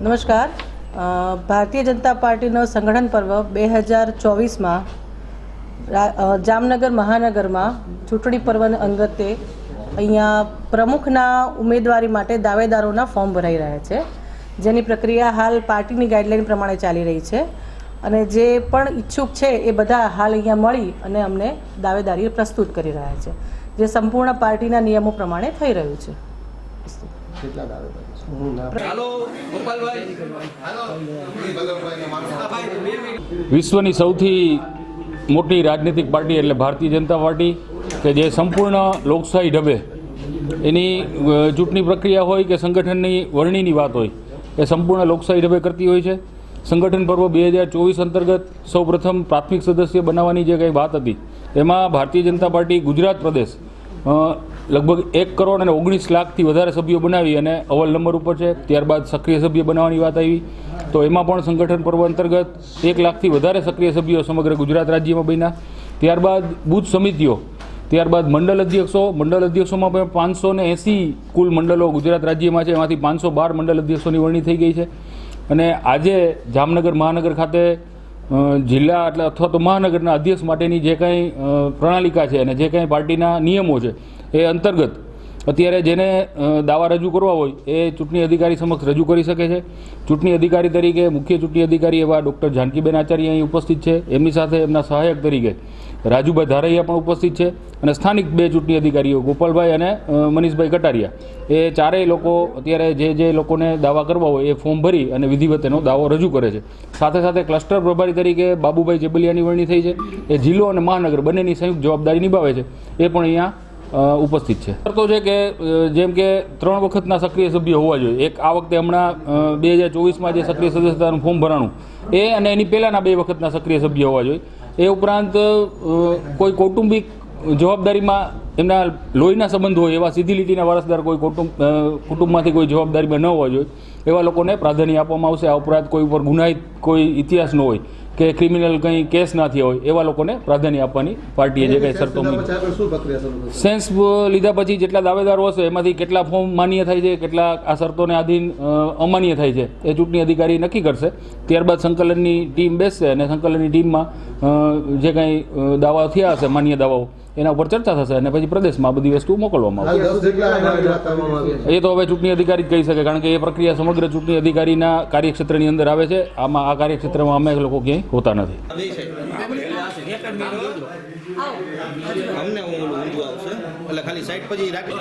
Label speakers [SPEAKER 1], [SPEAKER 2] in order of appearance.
[SPEAKER 1] નમસ્કાર. ભારતીય જનતા પાર્ટીનો સંગઠન પર્વ 2024માં જામનગર મહાનગરમાં ચૂંટણી પર્વ અંગતે અહીંયા પ્રમુખના ઉમેદવારી માટે દાવેદારોના ફોર્મ ભરાઈ રહ્યા છે, જેની પ્રક્રિયા હાલ પાર્ટીની ગાઈડલાઈન પ્રમાણે ચાલી રહી છે અને જે પણ ઈચ્છુક છે એ બધા હાલ અહીંયા મળી અને અમને દાવેદારી પ્રસ્તુત કરી રહ્યા છે, જે સંપૂર્ણ પાર્ટીના નિયમો પ્રમાણે થઈ રહ્યું છે.
[SPEAKER 2] વિશ્વની સૌથી મોટી રાજનીતિક પાર્ટી એટલે ભારતીય જનતા પાર્ટી કે જે સંપૂર્ણ લોકશાહી ઢબે એની ચૂંટણી પ્રક્રિયા હોય કે સંગઠનની વરણીની વાત હોય એ સંપૂર્ણ લોકશાહી ઢબે કરતી હોય છે. સંગઠન પર્વ 2024 અંતર્ગત સૌપ્રથમ પ્રાથમિક સદસ્ય બનાવવાની જે કંઈ વાત હતી એમાં ભારતીય જનતા પાર્ટી ગુજરાત પ્રદેશ લગભગ 1,19,00,000થી વધારે સભ્યો બનાવી અને અવ્વલ નંબર ઉપર છે. ત્યારબાદ સક્રિય સભ્ય બનાવવાની વાત આવી તો એમાં પણ સંગઠન પર્વ અંતર્ગત 1,00,000થી વધારે સક્રિય સભ્યો સમગ્ર ગુજરાત રાજ્યમાં બન્યા. ત્યારબાદ બૂથ સમિતિઓ, ત્યારબાદ મંડળ અધ્યક્ષોમાં પણ 580 કુલ મંડળો ગુજરાત રાજ્યમાં છે, એમાંથી 512 મંડળ અધ્યક્ષોની વરણી થઈ ગઈ છે. અને આજે જામનગર મહાનગર ખાતે જિલ્લા એટલે અથવા તો મહાનગરના અધ્યક્ષ માટેની જે કંઈ પ્રણાલિકા છે અને જે કંઈ પાર્ટીના નિયમો છે એ અંતર્ગત અત્યારે જેને દાવા રજૂ કરવા હોય એ ચૂંટણી અધિકારી સમક્ષ રજૂ કરી શકે છે. ચૂંટણી અધિકારી તરીકે મુખ્ય ચૂંટણી અધિકારી એવા ડૉક્ટર જાનકીબેન આચાર્ય અહીં ઉપસ્થિત છે. એમની સાથે એમના સહાયક તરીકે રાજુભાઈ ધારૈયા પણ ઉપસ્થિત છે અને સ્થાનિક 2 ચૂંટણી અધિકારીઓ ગોપાલભાઈ અને મનીષભાઈ કટારિયા એ ચારેય લોકો અત્યારે જે લોકોને દાવા કરવા હોય એ ફોર્મ ભરી અને વિધિવત એનો દાવો રજૂ કરે છે. સાથે સાથે ક્લસ્ટર પ્રભારી તરીકે બાબુભાઈ ચેબલિયાની વરણી થઈ છે. એ જિલ્લો અને મહાનગર બંનેની સંયુક્ત જવાબદારી નિભાવે છે. એ પણ અહીંયા ઉપસ્થિત છે. તો છે કે જેમ કે 3 વખતના સક્રિય સભ્ય હોવા જોઈએ. એક આ વખતે હમણાં 2024માં જે સક્રિય સદસ્યતાનું ફોર્મ ભરાણું એ અને એની પહેલાંના 2 વખતના સક્રિય સભ્ય હોવા જોઈએ. એ ઉપરાંત કોઈ કૌટુંબિક જવાબદારીમાં એમના લોહીના સંબંધ હોય એવા સીધી લીટીના વારસદાર કોઈ કુટુંબમાંથી કોઈ જવાબદારીમાં ન હોવા જોઈએ એવા લોકોને પ્રાધાન્ય આપવામાં આવશે. આ ઉપરાંત કોઈ ઉપર ગુનાહિત કોઈ ઇતિહાસ ન હોય કે ક્રિમિનલ કંઈ કેસ ના થયા હોય એવા લોકોને પ્રાધાન્ય આપવાની પાર્ટીએ જે કંઈ શરતો સેન્સ લીધા પછી જેટલા દાવેદારો હશે એમાંથી કેટલા ફોર્મ માન્ય થાય છે, કેટલા આ શરતોને આધીન અમાન્ય થાય છે એ ચૂંટણી અધિકારી નક્કી કરશે. ત્યારબાદ સંકલનની ટીમ બેસશે અને સંકલનની ટીમમાં જે કંઈ દાવા થયા હશે માન્ય દાવાઓ એના ઉપર ચર્ચા થશે અને પછી પ્રદેશમાં બધી વસ્તુ મોકલવામાં આવશે. એ તો હવે ચૂંટણી અધિકારી જ કહી શકે, કારણ કે એ પ્રક્રિયા સમગ્ર ચૂંટણી અધિકારીના કાર્યક્ષેત્રની અંદર આવે છે. આમાં આ કાર્યક્ષેત્રમાં અમે લોકો ક્યાંય હોતા નથી.
[SPEAKER 3] ખાલી સાઈડ પછી રાખી